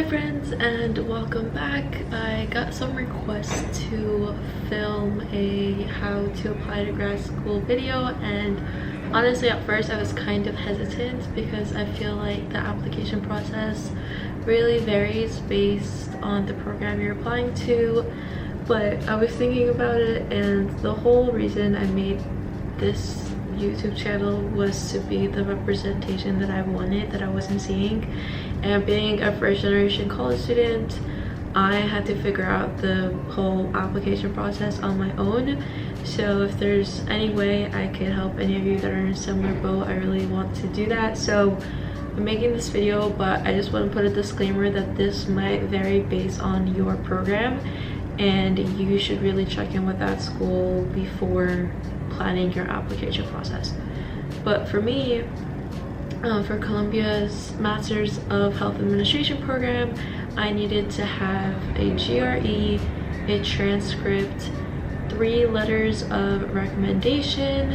friends, and welcome back. I got some requests to film a how to apply to grad school video, and honestly at first I was kind of hesitant because I feel like the application process really varies based on the program you're applying to. But I was thinking about it, and the whole reason I made this YouTube channel was to be the representation that I wanted, that I wasn't seeing. And being a first generation college student, I had to figure out the whole application process on my own. So if there's any way I could help any of you that are in a similar boat, I really want to do that. So I'm making this video, but I just want to put a disclaimer that this might vary based on your program, and you should really check in with that school before planning your application process. But for me, for Columbia's Masters of Health Administration program, I needed to have a GRE, a transcript, 3 letters of recommendation,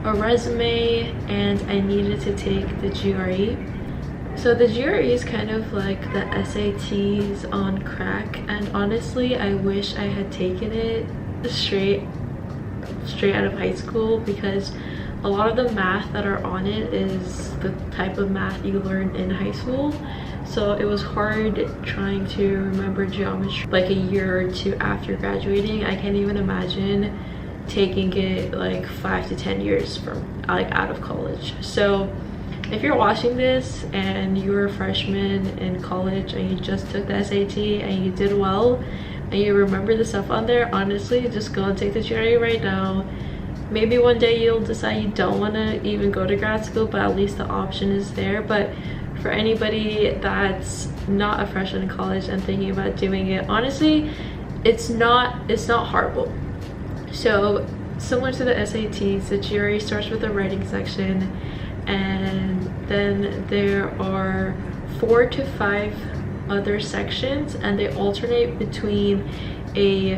a resume, and I needed to take the GRE. So the GRE is kind of like the SATs on crack, and honestly I wish I had taken it straight out of high school, because a lot of the math that are on it is the type of math you learn in high school. So it was hard trying to remember geometry like a year or 2 after graduating. I can't even imagine taking it like 5 to 10 years from like out of college. So if you're watching this and you're a freshman in college and you just took the SAT and you did well and you remember the stuff on there, honestly just go and take the GRE right now. Maybe one day you'll decide you don't want to even go to grad school, but at least the option is there. But for anybody that's not a freshman in college and thinking about doing it, honestly it's not horrible. So similar to the SATs, the GRE starts with a writing section, and then there are 4 to 5 other sections, and they alternate between a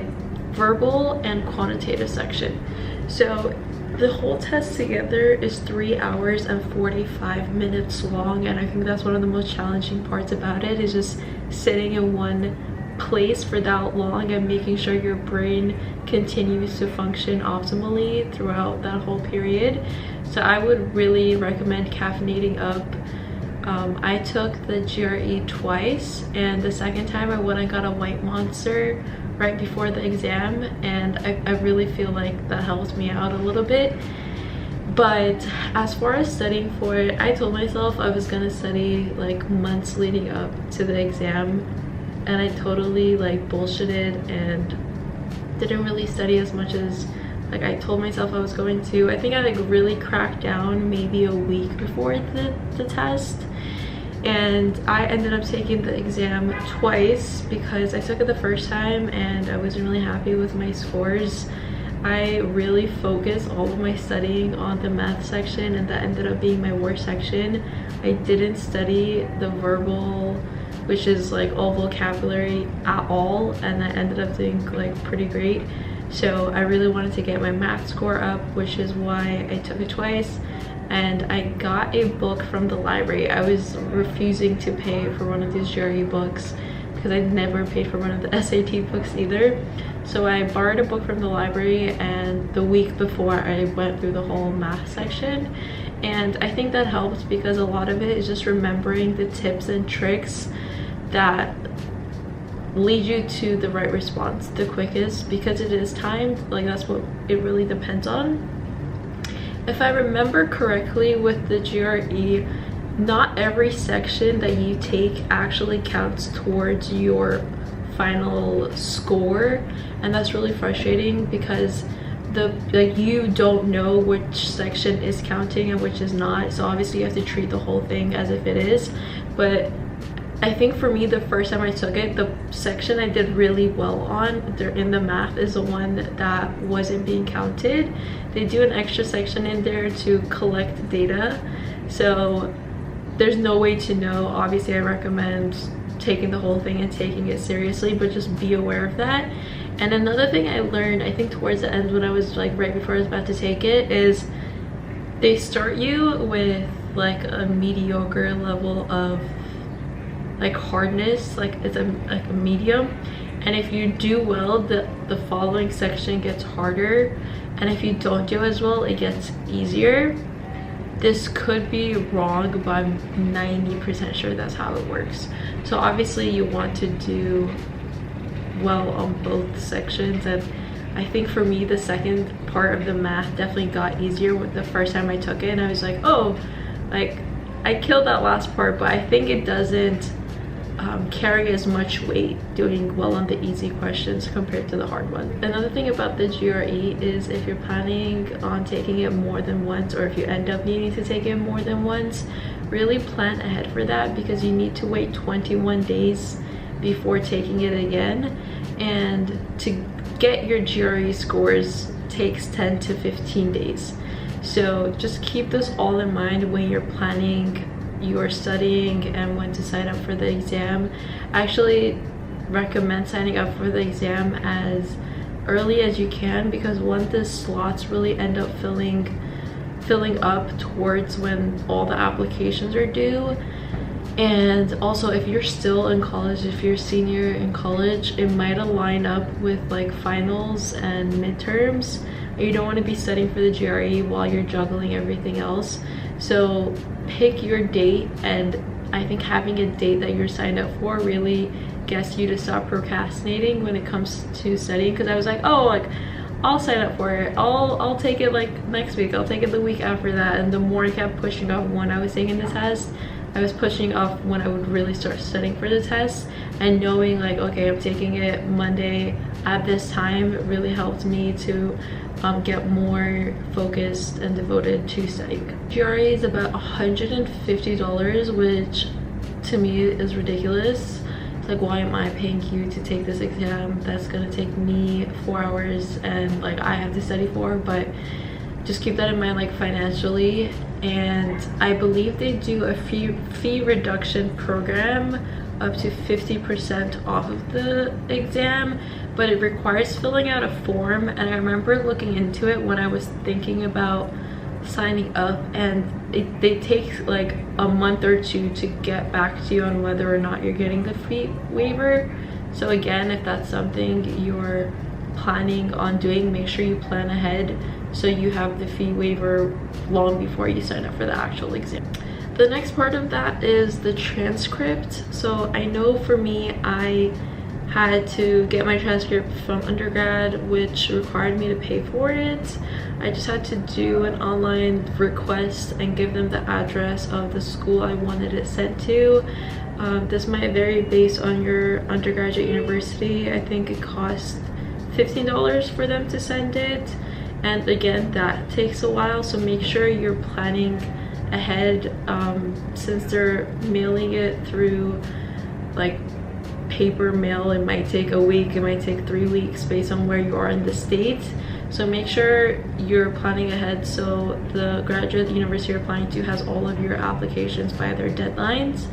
verbal and quantitative section. So the whole test together is 3 hours and 45 minutes long, and I think that's one of the most challenging parts about it, is just sitting in one place for that long and making sure your brain continues to function optimally throughout that whole period. So I would really recommend caffeinating up. I took the GRE twice, and the second time I went and got a white monster right before the exam, and I really feel like that helps me out a little bit. But as far as studying for it, I told myself I was gonna study like months leading up to the exam, and I totally like bullshitted and didn't really study as much as like I told myself I was going to. I think I like really cracked down maybe a week before the test, and I ended up taking the exam twice because I took it the first time and I wasn't really happy with my scores. I really focused all of my studying on the math section, and that ended up being my worst section. I didn't study the verbal, which is like all vocabulary, at all, and I ended up doing like pretty great. So I really wanted to get my math score up, which is why I took it twice. And I got a book from the library. I was refusing to pay for one of these GRE books because I'd never paid for one of the SAT books either. So I borrowed a book from the library, and the week before I went through the whole math section. And I think that helps because a lot of it is just remembering the tips and tricks that lead you to the right response the quickest, because it is timed. Like that's what it really depends on. If I remember correctly with the GRE, not every section that you take actually counts towards your final score, and that's really frustrating because you don't know which section is counting and which is not. So obviously you have to treat the whole thing as if it is. But I think for me, the first time I took it, the section I did really well on in the math is the one that wasn't being counted. They do an extra section in there to collect data, so there's no way to know. Obviously I recommend taking the whole thing and taking it seriously, but just be aware of that. And another thing I learned, I think towards the end when I was like right before I was about to take it, is they start you with like a mediocre level of like hardness, like it's like a medium, and if you do well, the following section gets harder, and if you don't do as well, it gets easier. This could be wrong, but I'm 90% sure that's how it works. So obviously you want to do well on both sections, and I think for me the second part of the math definitely got easier with the first time I took it, and I was like, oh, like I killed that last part, but I think it doesn't carry as much weight doing well on the easy questions compared to the hard one. Another thing about the GRE is if you're planning on taking it more than once, or if you end up needing to take it more than once, really plan ahead for that, because you need to wait 21 days before taking it again, and to get your GRE scores takes 10 to 15 days. So just keep this all in mind when you're planning your studying and when to sign up for the exam. I actually recommend signing up for the exam as early as you can, because once the slots really end up filling up towards when all the applications are due. And also, if you're still in college, if you're a senior in college, it might align up with like finals and midterms. You don't want to be studying for the GRE while you're juggling everything else. So pick your date, and I think having a date that you're signed up for really gets you to stop procrastinating when it comes to studying. Because I was like, oh, like I'll sign up for it, I'll take it like next week, I'll take it the week after that, and the more I kept pushing off when I was taking the test, I was pushing off when I would really start studying for the test. And knowing like, okay, I'm taking it Monday at this time, it really helped me to get more focused and devoted to studying. GRE is about $150, which to me is ridiculous. It's like, why am I paying you to take this exam that's gonna take me 4 hours and like I have to study for? But just keep that in mind, like financially. And I believe they do a fee reduction program up to 50% off of the exam, but it requires filling out a form. And I remember looking into it when I was thinking about signing up, and they take like a month or two to get back to you on whether or not you're getting the fee waiver. So again, if that's something you're planning on doing, make sure you plan ahead so you have the fee waiver long before you sign up for the actual exam. The next part of that is the transcript. So I know for me, I had to get my transcript from undergrad, which required me to pay for it. I just had to do an online request and give them the address of the school I wanted it sent to. This might vary based on your undergraduate university. I think it costs $15 for them to send it, and again, that takes a while, so make sure you're planning ahead. Since they're mailing it through like paper mail, it might take a week, it might take 3 weeks based on where you are in the state. So make sure you're planning ahead so the graduate university you're applying to has all of your applications by their deadlines.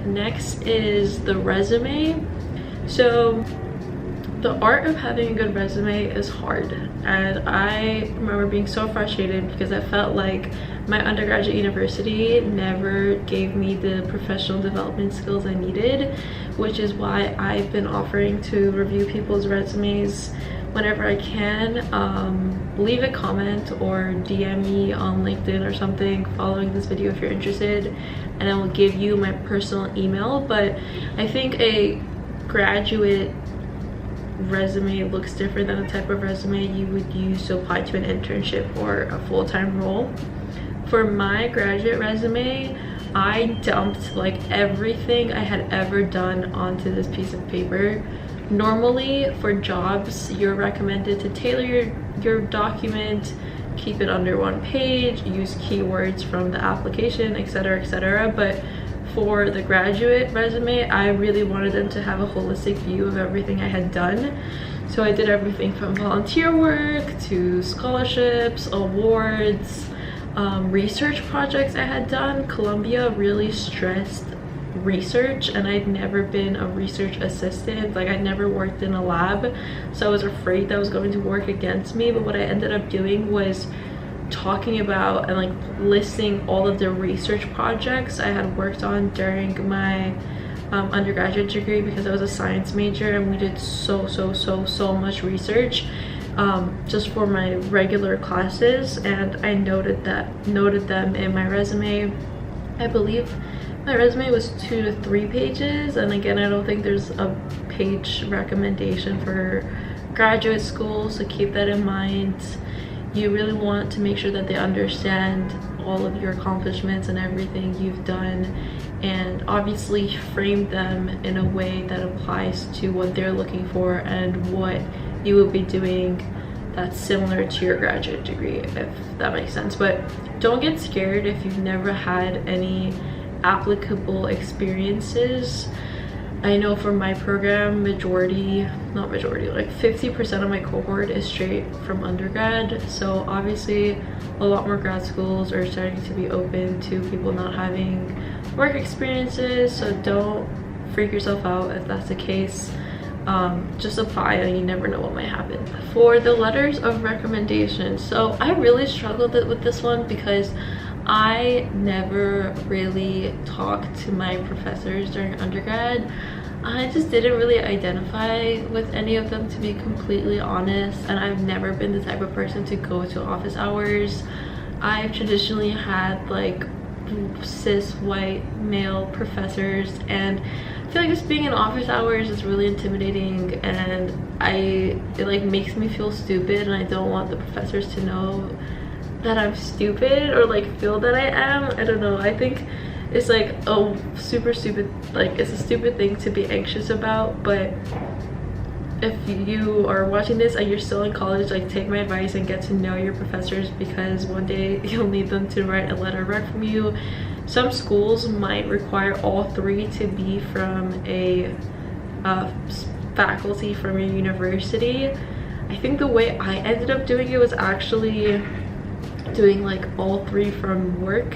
Next is the resume. So the art of having a good resume is hard, and I remember being so frustrated because I felt like my undergraduate university never gave me the professional development skills I needed, which is why I've been offering to review people's resumes whenever I can. Leave a comment or DM me on LinkedIn or something following this video if you're interested, and I will give you my personal email. But I think a graduate resume looks different than the type of resume you would use to apply to an internship or a full-time role. For my graduate resume, I dumped like everything I had ever done onto this piece of paper. Normally for jobs, you're recommended to tailor your document, keep it under 1 page, use keywords from the application, etc., etc. But for the graduate resume, I really wanted them to have a holistic view of everything I had done. So I did everything from volunteer work to scholarships, awards, research projects I had done. Columbia really stressed research, and I'd never been a research assistant. Like, I'd never worked in a lab, so I was afraid that was going to work against me. But what I ended up doing was talking about and like listing all of the research projects I had worked on during my undergraduate degree because I was a science major, and we did so much research just for my regular classes, and I noted them in my resume. I believe my resume was 2 to 3 pages, and again, I don't think there's a page recommendation for graduate school, so keep that in mind. You really want to make sure that they understand all of your accomplishments and everything you've done, and obviously frame them in a way that applies to what they're looking for and what you will be doing that's similar to your graduate degree, if that makes sense. But don't get scared if you've never had any applicable experiences. I know for my program, like 50% of my cohort is straight from undergrad, so obviously a lot more grad schools are starting to be open to people not having work experiences, so don't freak yourself out if that's the case. Just apply, and you never know what might happen. For the letters of recommendation, so I really struggled with this one because I never really talked to my professors during undergrad. I just didn't really identify with any of them, to be completely honest, and I've never been the type of person to go to office hours. I've traditionally had like cis white male professors, and I feel like just being in office hours is really intimidating, and it like makes me feel stupid, and I don't want the professors to know that I'm stupid or like feel that I am. I don't know, I think it's like a super stupid, like it's a stupid thing to be anxious about. But if you are watching this and you're still in college, like take my advice and get to know your professors, because one day you'll need them to write a letter rec from you. Some schools might require all 3 to be from a faculty from your university. I think the way I ended up doing it was actually doing like all 3 from work.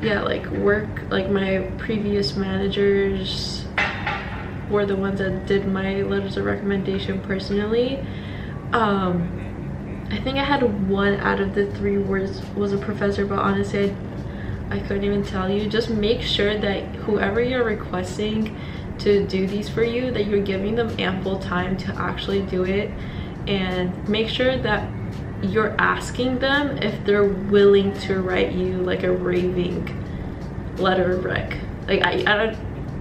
Yeah, like work, like my previous managers were the ones that did my letters of recommendation personally. I think I had 1 out of the 3 was a professor, but honestly I couldn't even tell you. Just make sure that whoever you're requesting to do these for you, that you're giving them ample time to actually do it, and make sure that you're asking them if they're willing to write you like a raving letter of rec. Like I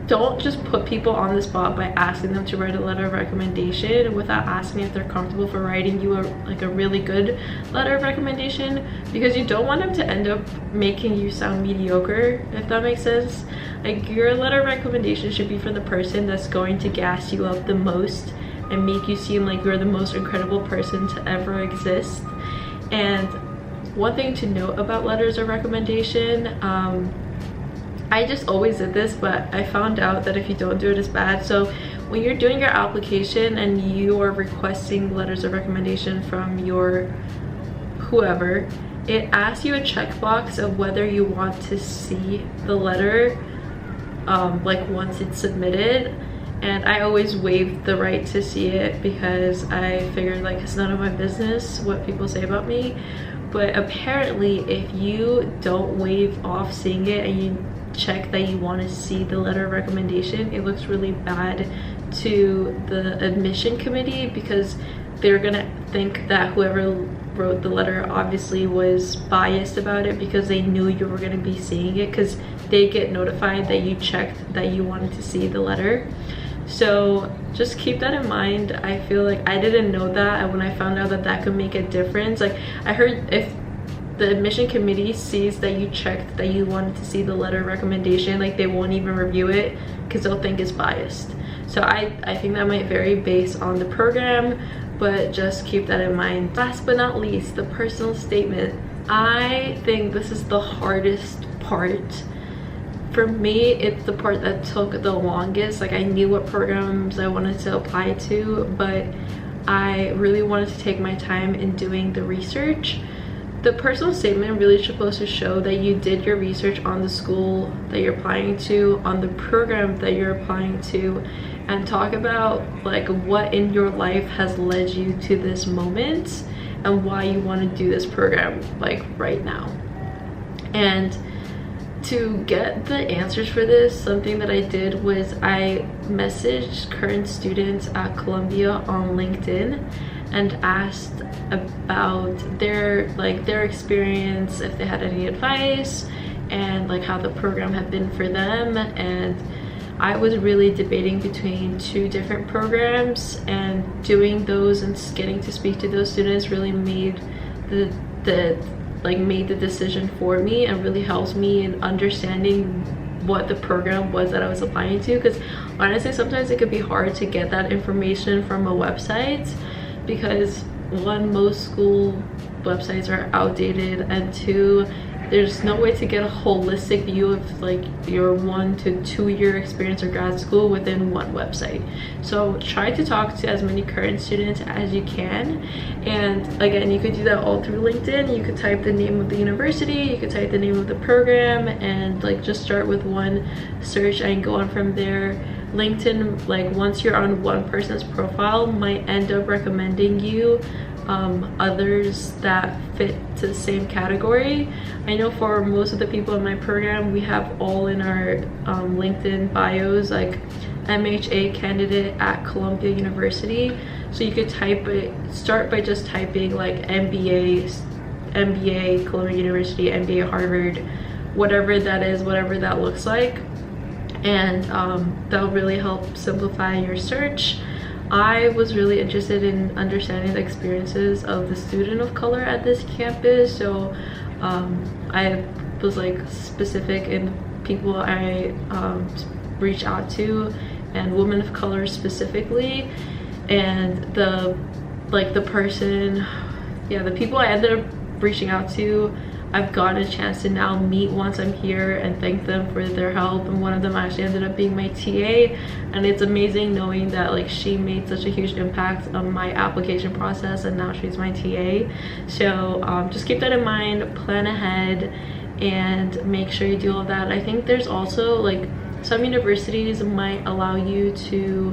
don't just put people on the spot by asking them to write a letter of recommendation without asking if they're comfortable for writing you a really good letter of recommendation, because you don't want them to end up making you sound mediocre, if that makes sense. Like your letter of recommendation should be for the person that's going to gas you up the most and make you seem like you're the most incredible person to ever exist. And one thing to note about letters of recommendation, I just always did this, but I found out that if you don't do it, it's bad. So when you're doing your application and you are requesting letters of recommendation from your whoever, it asks you a checkbox of whether you want to see the letter like once it's submitted. And I always waived the right to see it because I figured like it's none of my business what people say about me. But apparently if you don't waive off seeing it and you check that you want to see the letter of recommendation, it looks really bad to the admission committee, because they're gonna think that whoever wrote the letter obviously was biased about it because they knew you were going to be seeing it, because they get notified that you checked that you wanted to see the letter. So just keep that in mind. I feel like I didn't know that, and when I found out that that could make a difference, like I heard if the admission committee sees that you checked that you wanted to see the letter of recommendation, like they won't even review it because they'll think it's biased. So I think that might vary based on the program, but just keep that in mind. Last but not least, the personal statement. I think this is the hardest part. For me, it's the part that took the longest. Like I knew what programs I wanted to apply to, but I really wanted to take my time in doing the research. The personal statement really is supposed to show that you did your research on the school that you're applying to, on the program that you're applying to, and talk about like what in your life has led you to this moment and why you want to do this program like right now. And To get the answers for this, something that I did was I messaged current students at Columbia on LinkedIn and asked about their experience, if they had any advice, and like how the program had been for them. And I was really debating between 2 different programs, and doing those and getting to speak to those students really made made the decision for me, and really helps me in understanding what the program was that I was applying to. Because honestly, sometimes it could be hard to get that information from a website, because 1, most school websites are outdated, and 2, there's no way to get a holistic view of like your 1 to 2 year experience or grad school within one website. So try to talk to as many current students as you can. And again, you could do that all through LinkedIn. You could type the name of the university, you could type the name of the program, and like just start with one search and go on from there. LinkedIn, like once you're on one person's profile, might end up recommending you others that fit to the same category. I know for most of the people in my program, we have all in our LinkedIn bios like MHA candidate at Columbia University. So you could start by just typing like MBA Columbia University, MBA Harvard, whatever that is, whatever that looks like, and that'll really help simplify your search. I was really interested in understanding the experiences of the student of color at this campus, so I was like specific in people I reach out to, and women of color specifically. And the people I ended up reaching out to, I've gotten a chance to now meet once I'm here and thank them for their help. And one of them actually ended up being my TA, and it's amazing knowing that like she made such a huge impact on my application process, and now she's my TA. So just keep that in mind, plan ahead, and make sure you do all that. I think there's also like some universities might allow you to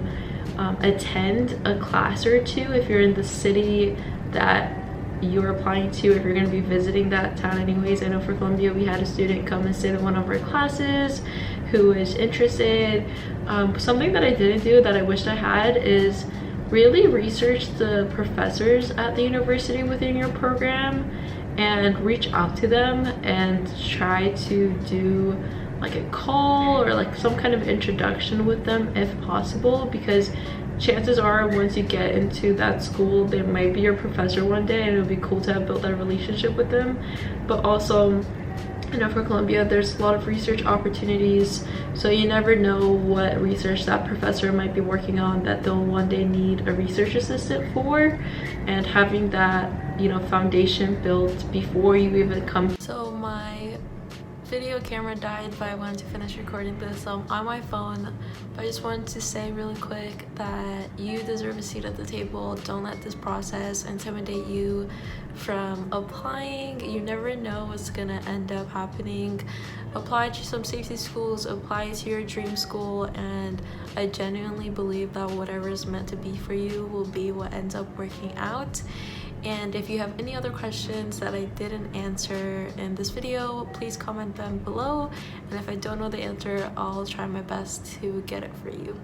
attend a class or 2 if you're in the city that you're applying to, if you're going to be visiting that town anyways. I know for Columbia, we had a student come and sit in one of our classes who is interested. Something that I didn't do that I wished I had is really research the professors at the university within your program and reach out to them and try to do like a call or like some kind of introduction with them if possible, because chances are once you get into that school, they might be your professor one day, and it would be cool to have built that relationship with them. But also, you know, for Columbia, there's a lot of research opportunities, so you never know what research that professor might be working on that they'll one day need a research assistant for. And having that, you know, foundation built before you even come. So my video camera died, but I wanted to finish recording this on my phone. But I just wanted to say really quick that you deserve a seat at the table. Don't let this process intimidate you from applying. You never know what's gonna end up happening. Apply to some safety schools, apply to your dream school, and I genuinely believe that whatever is meant to be for you will be what ends up working out. And if you have any other questions that I didn't answer in this video, please comment them below. And if I don't know the answer, I'll try my best to get it for you.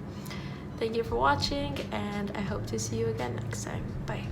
Thank you for watching, and I hope to see you again next time. Bye.